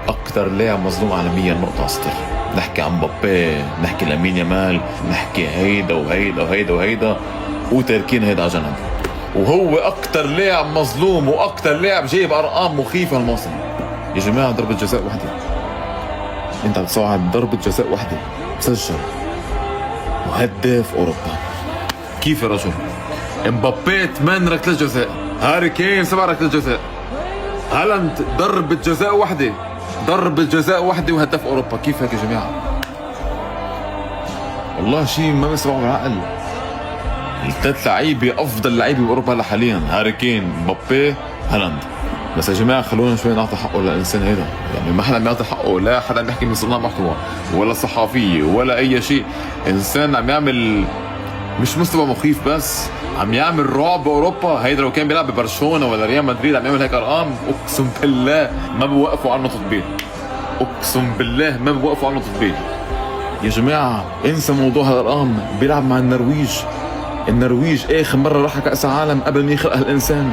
اكتر لاعب مظلوم عالميا نقطة صفر. نحكي عن مبابي، نحكي لامين يامال، نحكي هيدا وهيدا وهيدا وهيدا وتاركين هيدا على جنب. وهو اكتر لاعب مظلوم واكتر لاعب جايب ارقام مخيفة الموسم. يا جماعة ضربة جزاء واحدة، انت بتصعد ضربة جزاء واحدة سجل وهداف اوروبا. كيف يا رجل؟ امبابي 8 ركلات جزاء، هاري كين 7 ركلات جزاء، هالاند ضربة جزاء واحدة، ضربة جزاء واحدة وهداف اوروبا. كيف هيك يا جماعة؟ والله شيء ما بيسمعوا بالعقل. الثلاث لعيبة افضل لعيبة باوروبا هلا حاليا، هاري كين، مبابي، هالاند. بس يا جماعة خلونا شوي نعطي حقه للإنسان هيدا، يعني ما حدا بيعطي حقه، لا حدا بيحكي من صناع محتوى ولا صحافية ولا أي شيء. إنسان عم يعمل مش مستوى مخيف، بس عم يعمل رعب بأوروبا. هيدا لو كان بيلعب ببرشلونة ولا ريال مدريد عم يعمل هيك أرقام، أقسم بالله ما بوقفوا عنه تطبيل، أقسم بالله ما بوقفوا عنه تطبيل. يا جماعة انسى موضوع هالأرقام. بيلعب مع النرويج آخر مرة راح كأس العالم قبل ما يخلق هالإنسان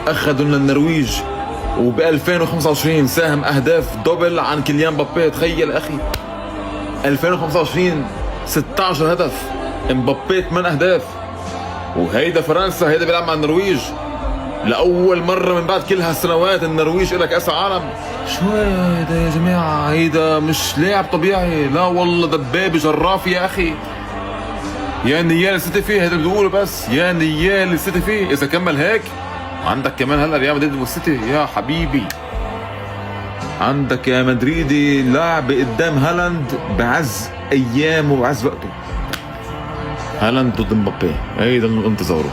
أخذوا لنا النرويج، وب 2025 ساهم اهداف دوبل عن كيليان مبابي. تخيل اخي 2025 16 هدف، مبابي 8 اهداف. وهيدا فرنسا، هيدا بيلعب مع النرويج لاول مره من بعد كل هالسنوات النرويج الى كاس العالم. شو هيدا يا جماعه؟ هيدا مش لاعب طبيعي، لا والله دبابه جراف يا اخي. يا نيال السيتي فيه، هيدا بيقولوا بس يا نيال السيتي فيه. اذا كمل هيك عندك كمان هلا ريال مدريد والسيتي يا حبيبي. عندك يا مدريدي لاعب قدام هالاند بعز ايامه وبعز وقته. هالاند ضد مبابي، هيدا انتظاره.